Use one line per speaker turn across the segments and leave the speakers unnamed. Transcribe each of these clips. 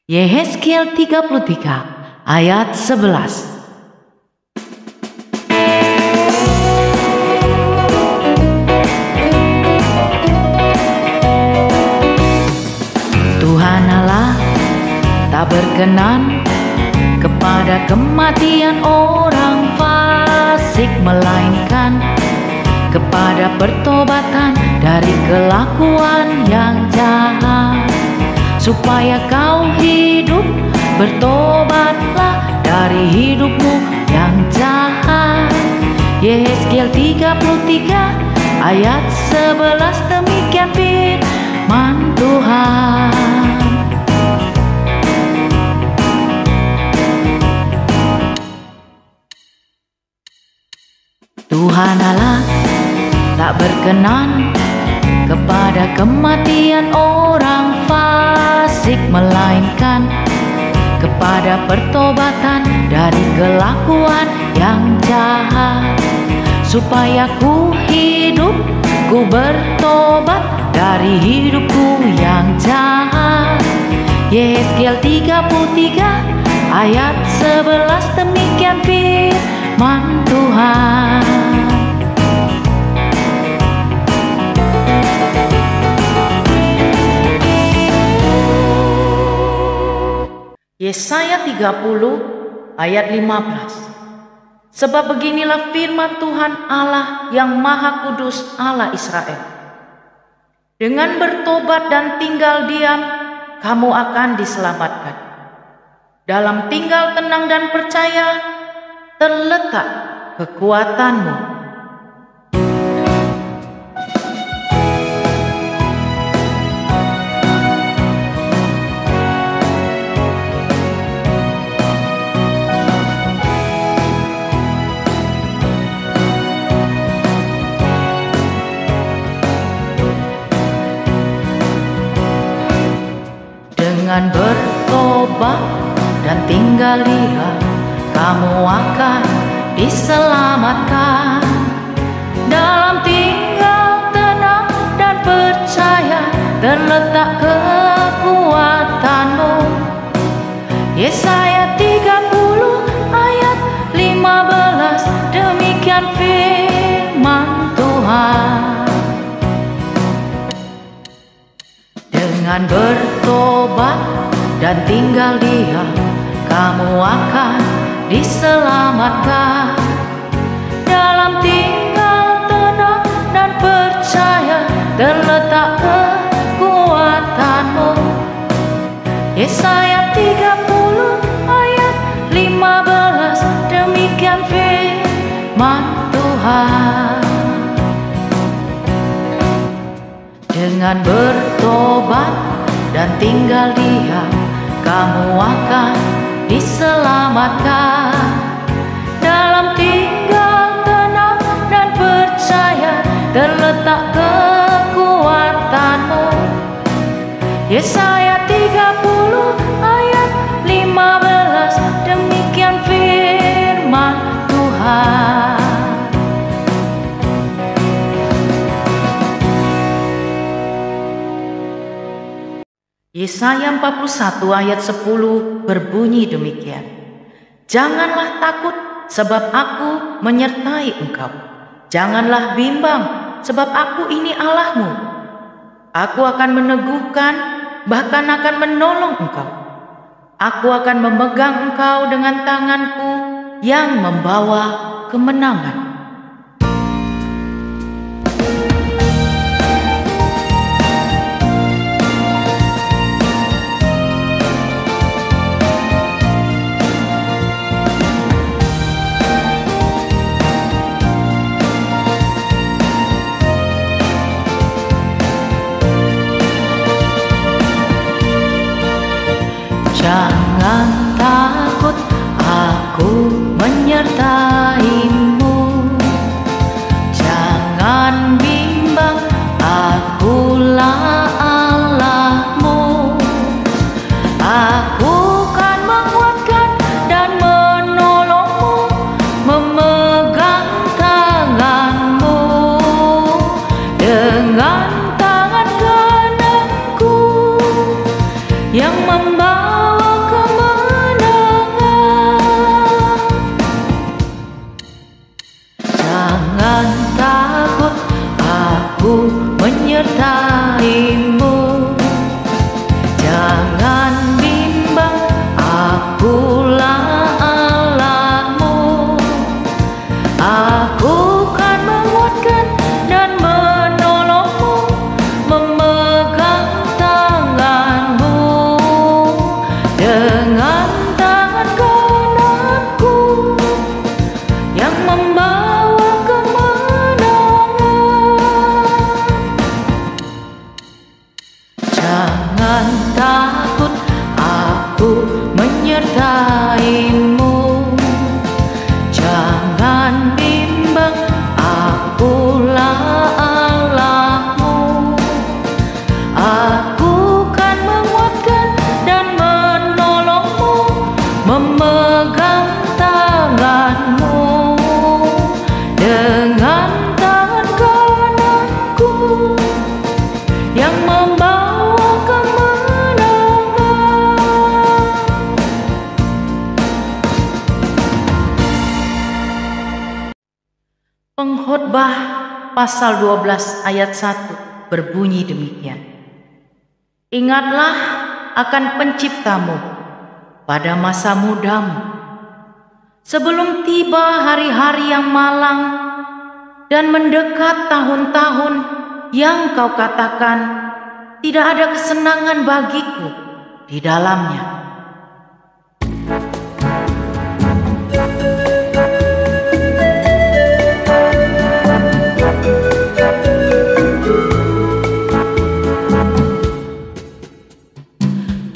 Yehezkiel 33 ayat 11. Tuhan Allah tak berkenan kepada kematian orang fasik, melainkan kepada pertobatan dari kelakuan yang jahat. Supaya kau hidup, bertobatlah dari hidupmu yang jahat. Yehezkiel 33 ayat 11, demikian firman Tuhan. Tuhan Allah tak berkenan kepada kematian orang fasik, melainkan kepada pertobatan dari kelakuan yang jahat. Supaya ku hidup, ku bertobat dari hidupku yang jahat. Yehezkiel 33 ayat 11, demikian firman Tuhan. Yesaya 30 ayat 15. Sebab beginilah firman Tuhan Allah yang Maha Kudus, Allah Israel. Dengan bertobat dan tinggal diam, kamu akan diselamatkan. Dalam tinggal tenang dan percaya terletak kekuatanmu. Dengan bertobat dan tinggal diam, kamu akan diselamatkan. Dalam tinggal tenang dan percaya terletak kekuatanmu. Yesaya 30 ayat 15, demikian firman Tuhan. Dengan bertobat dan tinggal diam, kamu akan diselamatkan. Dalam tinggal tenang dan percaya terletak kekuatanmu. Yesaya 30 ayat 15, demikian firman Tuhan. Dengan bertobat dan tinggal diam, kamu akan diselamatkan. Dalam tinggal tenang dan percaya terletak kekuatanmu. Yesaya 30 ayat 15, demikian firman Tuhan. Yesaya 41 ayat 10 berbunyi demikian. Janganlah takut, sebab aku menyertai engkau. Janganlah bimbang, sebab aku ini Allahmu. Aku akan meneguhkan, bahkan akan menolong engkau. Aku akan memegang engkau dengan tanganku yang membawa kemenangan. Jangan takut, aku menyertaimu. Jangan bimbang, akulah Allahmu. Aku kan menguatkan dan menolongmu, memegang tanganmu dengan tangan kananku yang membawa dengan tangan kananku yang membawa kemenangan. Jangan takut, aku menyertaimu. Jangan bimbang, akulah Allahmu. Aku kan menguatkan dan menolongmu, memegang tanganmu dengan tangan kananku yang membawa kemenangan. Pengkhotbah pasal 12 ayat 1 berbunyi demikian. Ingatlah akan penciptamu pada masa mudamu, sebelum tiba hari-hari yang malang dan mendekat tahun-tahun yang kau katakan tidak ada kesenangan bagiku di dalamnya.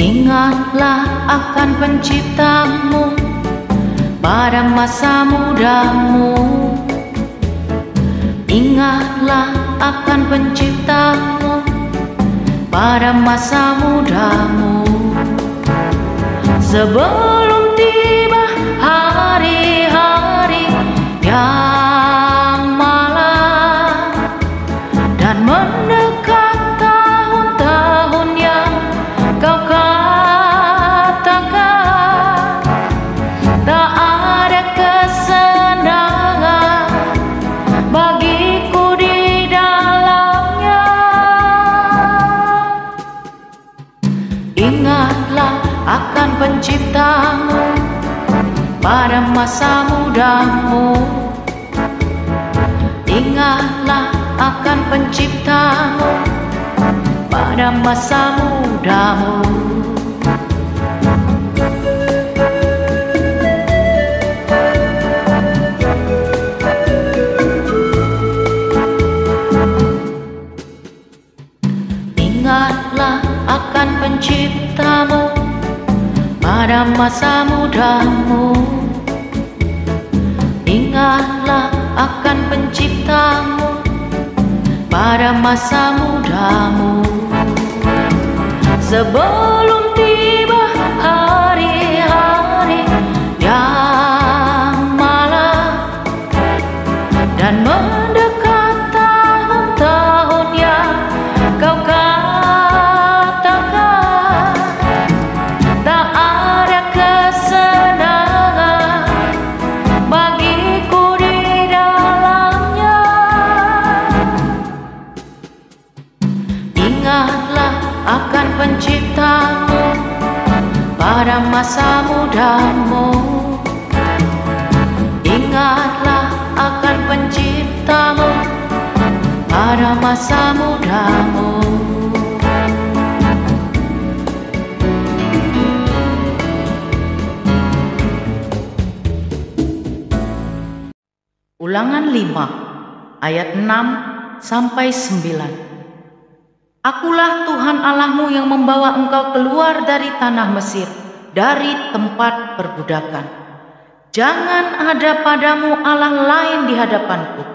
Ingatlah akan penciptamu pada masa mudamu. Ingatlah akan penciptamu pada masa mudamu, sebelum tiba hari-hari yang malang dan mendekat tahun-tahun yang kau katakan tak ada kesenangan bagiku di dalamnya. Ingatlah akan penciptamu pada masa mudamu. Ingatlah akan penciptamu pada masa mudamu. Ingatlah akan penciptamu pada masa mudamu. Ingatlah akan penciptamu pada masa mudamu, sebelum tiba hari-hari yang malang dan mendekat tahun-tahun yang kau katakan tak ada kesenangan bagiku di dalamnya. Ingatlah akan penciptamu pada masa mudamu. Ingatlah akan penciptamu pada masa mudamu. Ulangan 5 ayat 6 sampai 9. Akulah Tuhan Allahmu yang membawa engkau keluar dari tanah Mesir, dari tempat perbudakan. Jangan ada padamu Allah lain di hadapanku.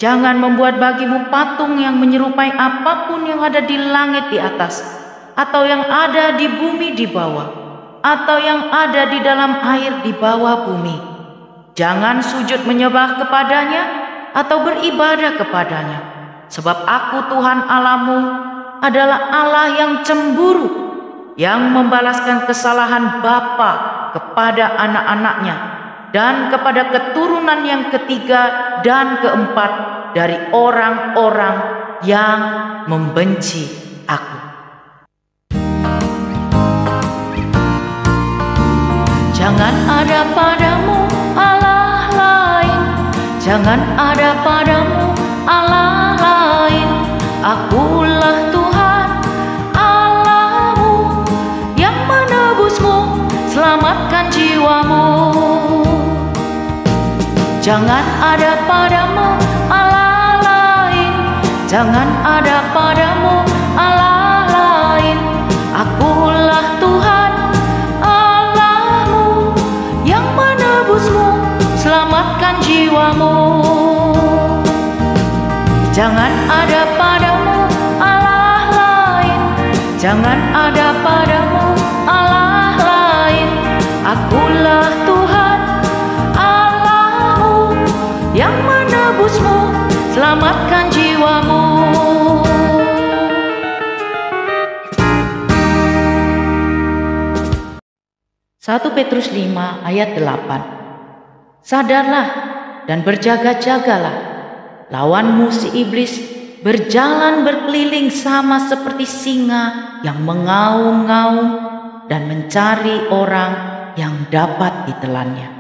Jangan membuat bagimu patung yang menyerupai apapun yang ada di langit di atas, atau yang ada di bumi di bawah, atau yang ada di dalam air di bawah bumi. Jangan sujud menyembah kepadanya atau beribadah kepadanya, sebab aku Tuhan Allahmu adalah Allah yang cemburu, yang membalaskan kesalahan bapa kepada anak-anaknya dan kepada keturunan yang ketiga dan keempat dari orang-orang yang membenci aku. Jangan ada padamu Allah lain, jangan ada padamu Allah lain. Akulah Tuhan Allahmu yang menebusmu selamatkan jiwamu. Jangan ada padamu Allah lain, jangan ada padamu Allah lain. Akulah Tuhan Allahmu yang menebusmu, selamatkan jiwamu. Jangan ada padamu Allah lain, jangan ada padamu Allah lain. Akulah Tuhan Allahmu yang menebusmu, selamatkan jiwamu. 1 Petrus 5 ayat 8. Sadarlah dan berjaga-jagalah. Lawanmu si iblis berjalan berkeliling sama seperti singa yang mengaum-ngaum dan mencari orang yang dapat ditelannya.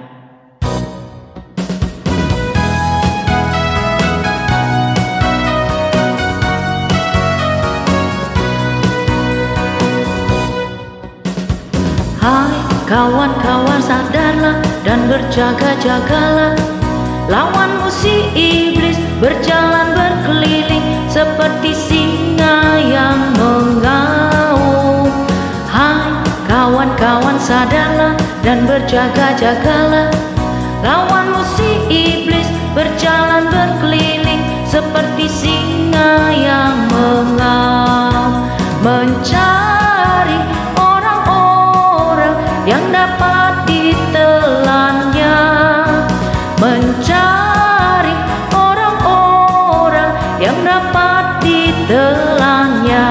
Hai kawan-kawan, sadarlah dan berjaga-jagalah. Lawanmu si iblis berjalan berkeliling seperti singa yang mengaum. Hai kawan-kawan, sadarlah dan berjaga-jagalah. Lawanmu si iblis berjalan berkeliling seperti singa yang mengaum, mencari orang-orang yang dapat ditelannya, mencari orang-orang yang dapat ditelannya.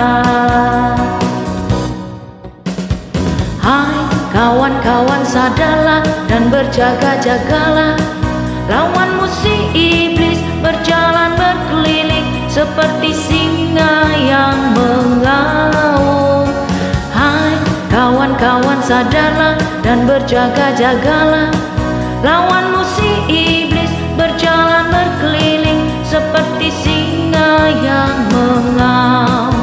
Hai kawan-kawan, sadarlah dan berjaga-jagalah. Lawanmu si iblis berjalan berkeliling seperti singa yang mengaum. Hai kawan-kawan, sadarlah dan berjaga-jagalah. Lawanmu si iblis berjalan berkeliling seperti singa yang mengaum,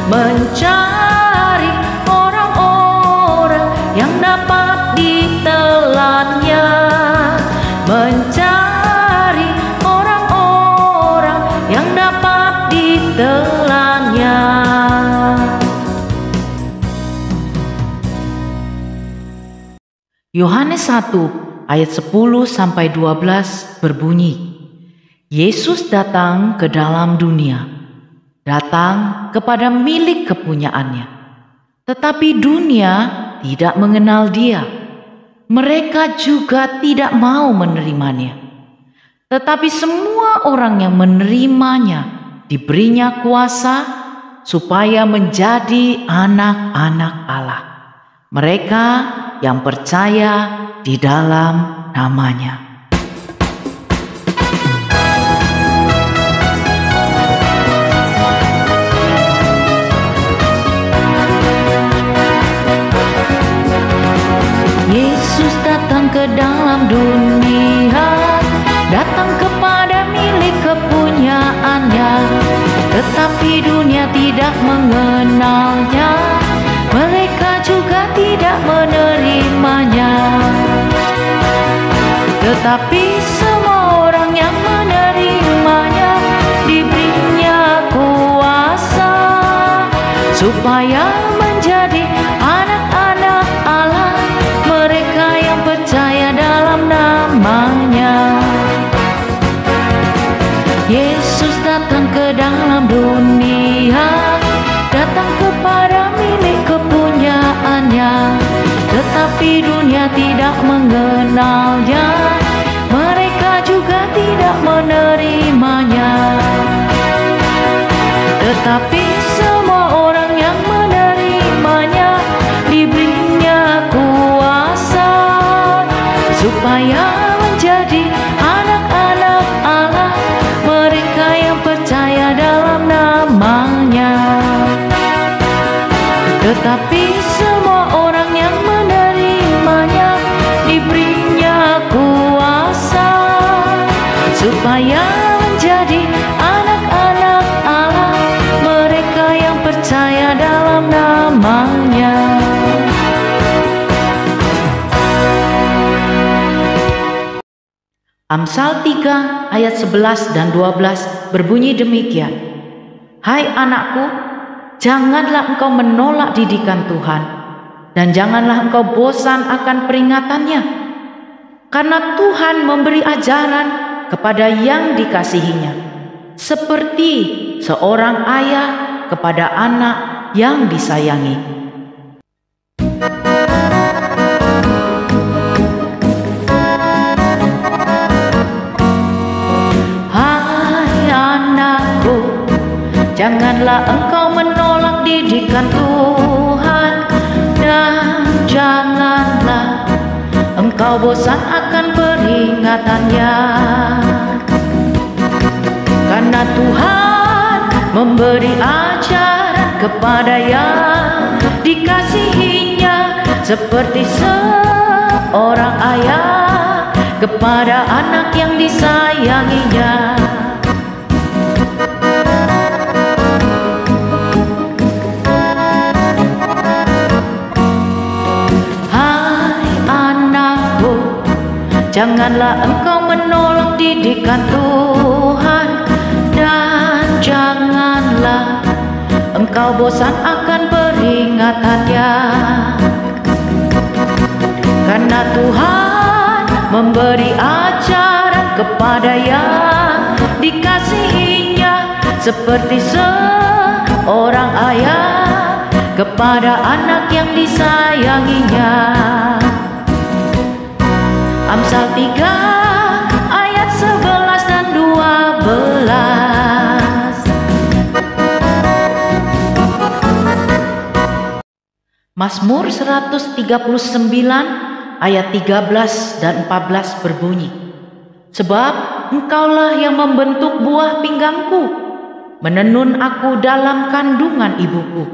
mencari orang-orang yang dapat ditelannya, mencari orang-orang yang dapat ditelannya. Yohanes 1 ayat 10-12 berbunyi, Yesus datang ke dalam dunia, datang kepada milik kepunyaannya, tetapi dunia tidak mengenal dia. Mereka juga tidak mau menerimanya. Tetapi semua orang yang menerimanya diberinya kuasa supaya menjadi anak-anak Allah. Mereka yang percaya di dalam namanya. Yesus datang ke dalam dunia, datang kepada milik kepunyaannya, tetapi dunia tidak mengenalnya. Mereka juga tidak menerimanya. Tetapi semua orang yang menerimanya diberinya kuasa supaya menjadi anak-anak Allah, mereka yang percaya dalam namanya. Yesus datang ke dalam dunia, datang kepada milik kepunyaannya, tetapi dunia tidak mengenalnya. Mereka juga tidak menerimanya. Tetapi semua orang yang menerimanya diberinya kuasa supaya menjadi anak-anak Allah, mereka yang percaya dalam namanya. Tetapi semua orang yang menerimanya diberinya kuasa supaya menjadi anak-anak Allah, mereka yang percaya dalam namanya. Amsal 3 ayat 11 dan 12 berbunyi demikian. Hai anakku, janganlah engkau menolak didikan Tuhan, dan janganlah engkau bosan akan peringatannya. Karena Tuhan memberi ajaran kepada yang dikasihinya, seperti seorang ayah kepada anak yang disayangi. Janganlah engkau menolak didikan Tuhan, dan janganlah engkau bosan akan peringatannya. Karena Tuhan memberi ajaran kepada yang dikasihinya, seperti seorang ayah kepada anak yang disayanginya. Janganlah engkau menolak didikan Tuhan, dan janganlah engkau bosan akan peringatannya. Karena Tuhan memberi ajaran kepada yang dikasihinya, seperti seorang ayah kepada anak yang disayanginya. Amsal 3 ayat 11 dan 12. Mazmur 139 ayat 13 dan 14 berbunyi. Sebab engkaulah yang membentuk buah pinggangku, menenun aku dalam kandungan ibuku.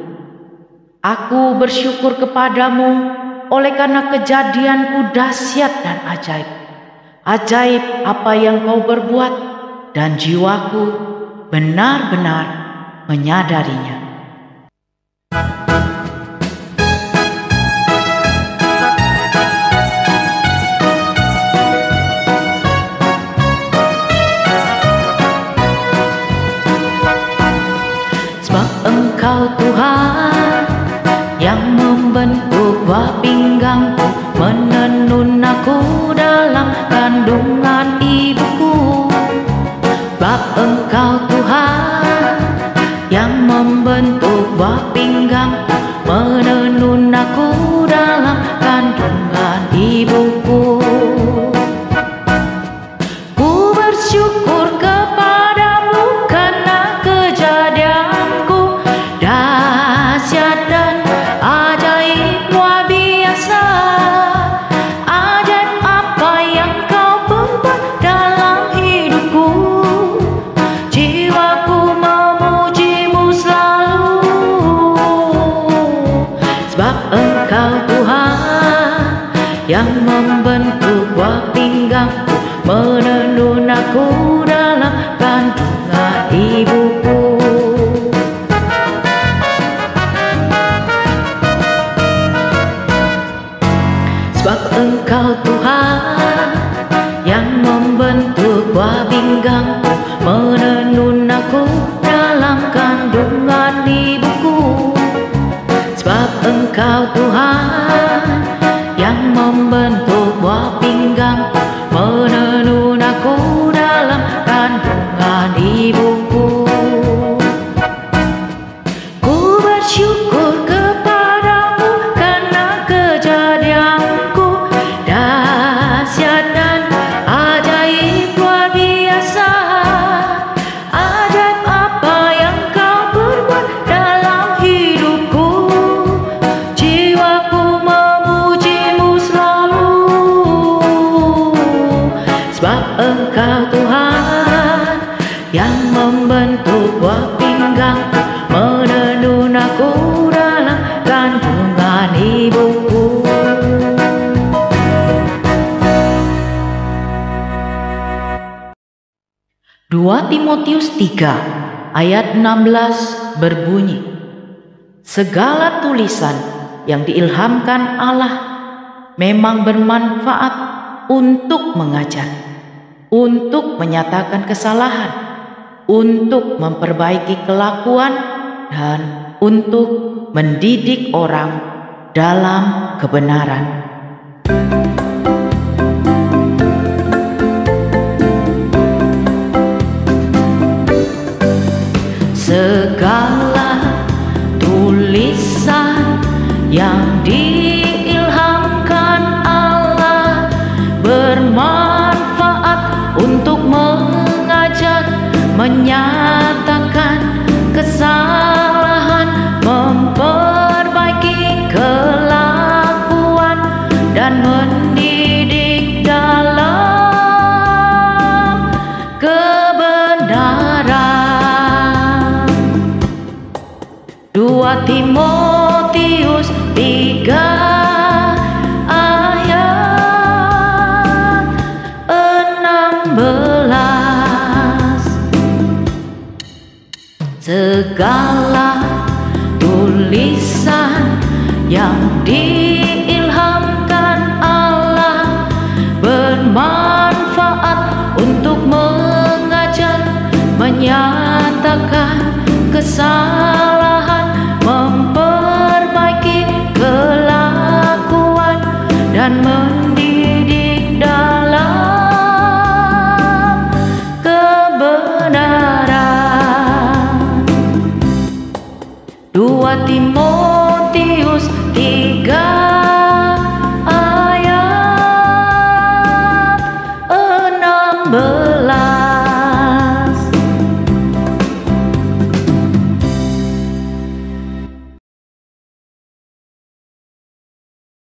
Aku bersyukur kepadamu oleh karena kejadianku dahsyat dan ajaib. Ajaib apa yang kau berbuat, dan jiwaku benar-benar menyadarinya. Sebab Engkau Tuhan yang membentuk buah pinggangku, menenun aku dalam kandungan ibuku. Sebab Engkau Tuhan yang membentuk buah pinggangku, menenun aku dalam kandungan ibuku. Ku bersyukur kepadamu karena kejadianku dahsyat dan ajaib luar biasa. Ajaib apa yang kau perbuat dalam hidupku, jiwaku memujimu selalu. Sebab Engkau Tuhan yang membentuk buah pinggangku, menenun aku dalam kandungan ibuku. Sebab Engkau Tuhan yang membentuk buah pinggangku, menenun aku dalam kandungan ibuku. Sebab Engkau Tuhan yang membentuk buah pinggangku, menenun aku dalam kandungan ibuku. Ku bersyukur kepadamu karena kejadianku dahsyat dan ajaib luar biasa. Ajaib apa yang kau perbuat dalam hidupku, jiwaku memujimu selalu. Sebab Engkau Tuhan yang membentuk buah pinggangku, menenun aku dalam kandungan ibuku. Dua Timotius 3 ayat 16 berbunyi, segala tulisan yang diilhamkan Allah memang bermanfaat untuk mengajar, untuk menyatakan kesalahan, untuk memperbaiki kelakuan, dan untuk mendidik orang dalam kebenaran. Segala tulisan yang diilhamkan Allah bermanfaat untuk mengajar, menyatakan kesalahan, memperbaiki kelakuan, dan mendidik dalam kebenaran. 2 Timotius 3 ayat 16. Segala tulisan yang